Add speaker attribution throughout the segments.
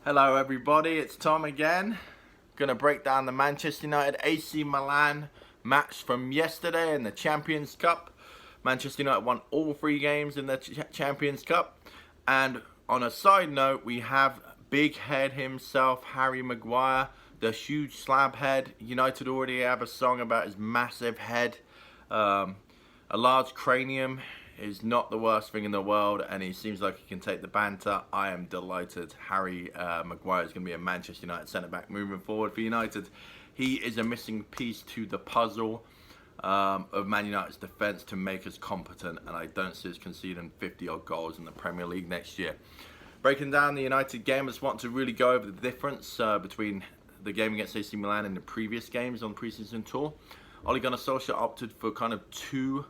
Speaker 1: Hello everybody, it's Tom again. Gonna break down the Manchester United AC Milan match from yesterday in the Champions Cup. Manchester United won all 3 games in the Champions Cup. And on a side note, we have big head himself, Harry Maguire, the huge slab head. United already have a song about his massive head. A large cranium is not the worst thing in the world, and he seems like he can take the banter. I am delighted. Harry Maguire is going to be a Manchester United centre-back moving forward for United. He is a missing piece to the puzzle of Man United's defence to make us competent, and I don't see us conceding 50-odd goals in the Premier League next year. Breaking down the United game, I just want to really go over the difference between the game against AC Milan and the previous games on the pre-season tour. Ole Gunnar Solskjaer opted for kind of 2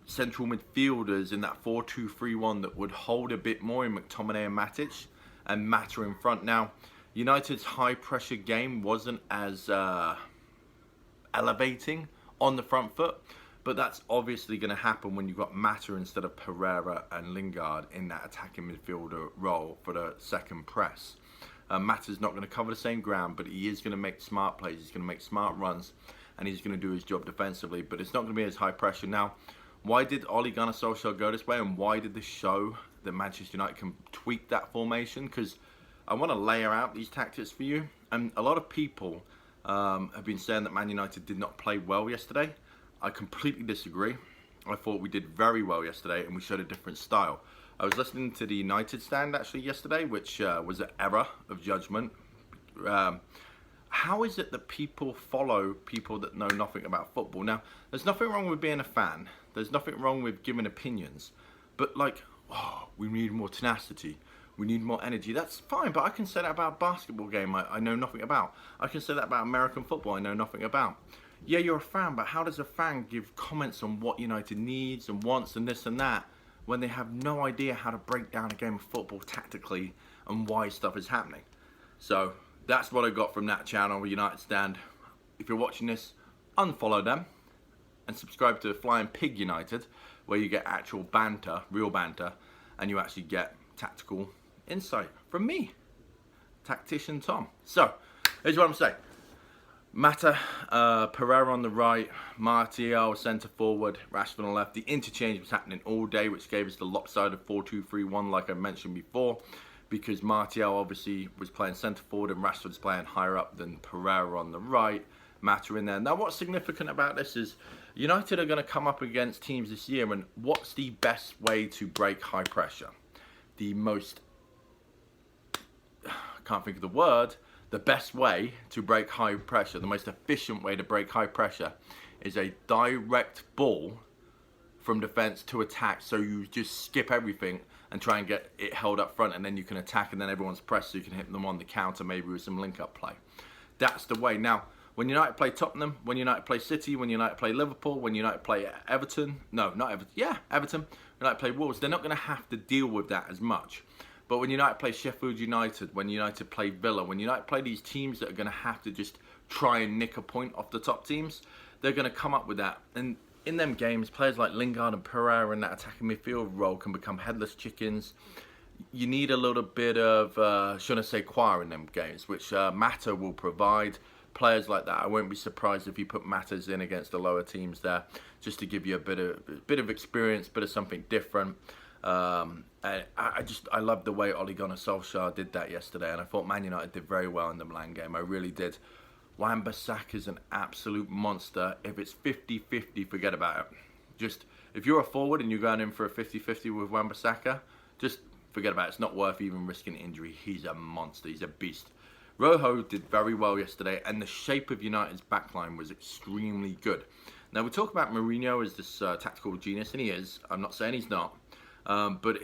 Speaker 1: central midfielders in that 4-2-3-1 that would hold a bit more in McTominay and Matic, and Mata in front. Now, United's high pressure game wasn't as elevating on the front foot, but that's obviously going to happen when you've got Mata instead of Pereira and Lingard in that attacking midfielder role for the second press. Mata's not going to cover the same ground, but he is going to make smart plays, he's going to make smart runs, and he's going to do his job defensively, but it's not going to be as high pressure. Now, why did Ole Gunnar Solskjaer go this way, and why did this show that Manchester United can tweak that formation? Because I want to layer out these tactics for you. And a lot of people have been saying that Man United did not play well yesterday. I completely disagree. I thought we did very well yesterday, and we showed a different style. I was listening to the United stand actually yesterday, which was an error of judgment. How is it that people follow people that know nothing about football? Now, there's nothing wrong with being a fan. There's nothing wrong with giving opinions. But like, oh, we need more tenacity. We need more energy. That's fine, but I can say that about a basketball game I know nothing about. I can say that about American football I know nothing about. Yeah, you're a fan, but how does a fan give comments on what United needs and wants and this and that when they have no idea how to break down a game of football tactically and why stuff is happening? So that's what I got from that channel, United Stand. If you're watching this, unfollow them and subscribe to Flying Pig United, where you get actual banter, real banter, and you actually get tactical insight from me, Tactician Tom. So, here's what I'm saying. Mata, Pereira on the right, Martial centre forward, Rashford on the left. The interchange was happening all day, which gave us the lopsided 4-2-3-1 like I mentioned before, because Martial obviously was playing centre forward and Rashford's playing higher up than Pereira on the right, Mata in there. Now, what's significant about this is United are going to come up against teams this year, and what's the best way to break high pressure? The most, I can't think of the word, the best way to break high pressure, the most efficient way to break high pressure is a direct ball from defence to attack. So you just skip everything and try and get it held up front, and then you can attack, and then everyone's pressed so you can hit them on the counter, maybe with some link-up play. That's the way. Now, when United play Tottenham, when United play City, when United play Liverpool, when United play Everton, no, not Everton, yeah, Everton, when United play Wolves, they're not going to have to deal with that as much. But when United play Sheffield United, when United play Villa, when United play these teams that are going to have to just try and nick a point off the top teams, they're going to come up with that. And in them games, players like Lingard and Pereira in that attacking midfield role can become headless chickens. You need a little bit of, je ne sais quoi in them games, which Mata will provide. Players like that, I won't be surprised if you put Matas in against the lower teams there, just to give you a bit of experience, bit of something different. I love the way Ole Gunnar Solskjaer did that yesterday, and I thought Man United did very well in the Milan game. I really did. Wan-Bissaka is an absolute monster. If it's 50-50, forget about it. Just, if you're a forward and you're going in for a 50-50 with Wan-Bissaka, just forget about it. It's not worth even risking injury. He's a monster. He's a beast. Rojo did very well yesterday, and the shape of United's backline was extremely good. Now, we talk about Mourinho as this tactical genius, and he is. I'm not saying he's not. But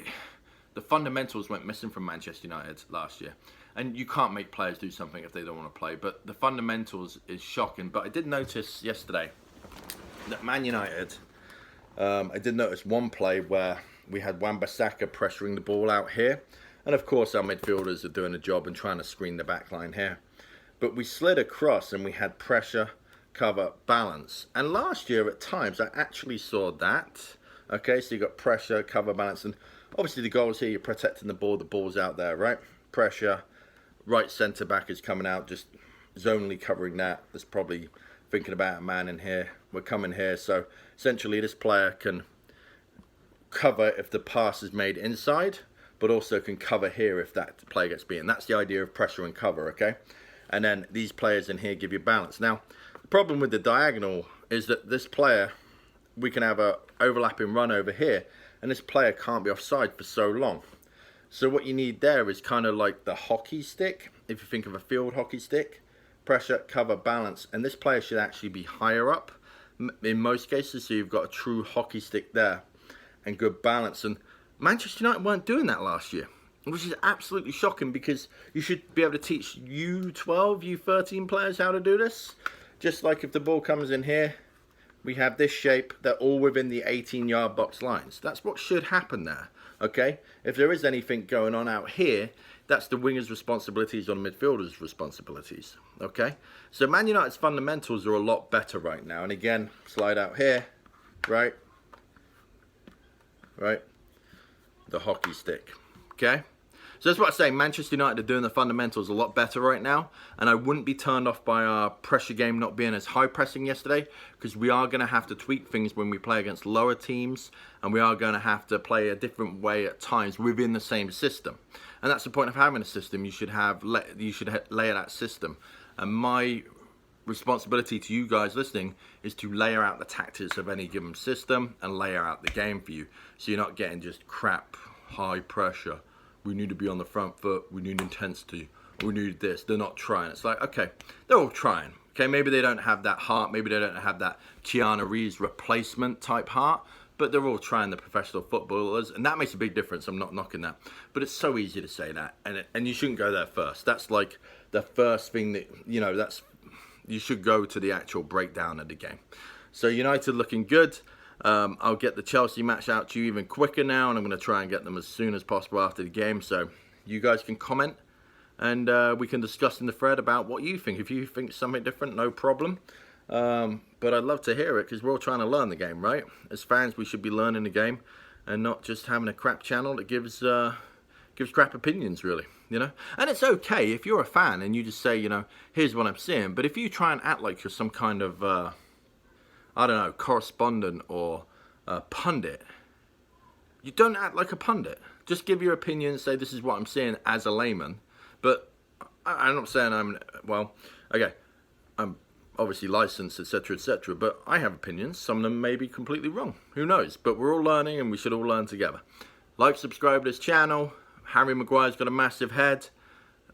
Speaker 1: the fundamentals went missing from Manchester United last year. And you can't make players do something if they don't want to play. But the fundamentals is shocking. But I did notice yesterday that Man United, I did notice one play where we had Wan-Bissaka pressuring the ball out here. And of course our midfielders are doing a job and trying to screen the back line here. But we slid across and we had pressure, cover, balance. And last year at times I actually saw that. Okay, so you got pressure, cover, balance, and obviously the goals here, you're protecting the ball's out there, right? pressure. Right centre back is coming out, just zonally covering that. There's probably thinking about a man in here. We're coming here, so essentially this player can cover if the pass is made inside, but also can cover here if that player gets beaten. That's the idea of pressure and cover, okay? And then these players in here give you balance. Now, the problem with the diagonal is that this player, we can have a overlapping run over here, and this player can't be offside for so long. So what you need there is kind of like the hockey stick, if you think of a field hockey stick. Pressure, cover, balance, and this player should actually be higher up in most cases, so you've got a true hockey stick there and good balance. And Manchester United weren't doing that last year, which is absolutely shocking, because you should be able to teach U12, U13 players how to do this. Just like if the ball comes in here, we have this shape, they're all within the 18-yard box lines. That's what should happen there, okay? If there is anything going on out here, that's the winger's responsibilities on the midfielder's responsibilities, okay? So Man United's fundamentals are a lot better right now. And again, slide out here, right? Right? The hockey stick, okay? So that's what I say. Manchester United are doing the fundamentals a lot better right now, and I wouldn't be turned off by our pressure game not being as high pressing yesterday, because we are going to have to tweak things when we play against lower teams, and we are going to have to play a different way at times within the same system. And that's the point of having a system. You should layer that system. And my responsibility to you guys listening is to layer out the tactics of any given system and layer out the game for you, so you're not getting just crap high pressure. We need to be on the front foot, we need intensity, we need this. They're not trying. It's like, okay, they're all trying. Okay, maybe they don't have that heart, maybe they don't have that Keanu Reeves replacement type heart, but they're all trying, the professional footballers, and that makes a big difference. I'm not knocking that, but it's so easy to say that, and you shouldn't go there first. That's like the first thing that, you know, you should go to the actual breakdown of the game. So United looking good. I'll get the Chelsea match out to you even quicker now, and I'm going to try and get them as soon as possible after the game, so you guys can comment, and we can discuss in the thread about what you think. If you think something different, no problem. But I'd love to hear it, because we're all trying to learn the game, right? As fans, we should be learning the game and not just having a crap channel that gives crap opinions, really, you know? And it's okay if you're a fan and you just say, you know, here's what I'm seeing. But if you try and act like you're some kind of, I don't know, correspondent or pundit, you don't act like a pundit. Just give your opinion, say this is what I'm seeing as a layman. But I'm not saying I'm obviously licensed, etc., but I have opinions. Some of them may be completely wrong. Who knows? But we're all learning, and we should all learn together. Like, subscribe to this channel. Harry Maguire's got a massive head.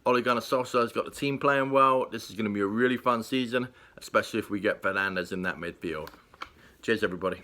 Speaker 1: Ole Gunnar Solskjaer's got the team playing well. This is going to be a really fun season, especially if we get Fernandes in that midfield. Cheers, everybody.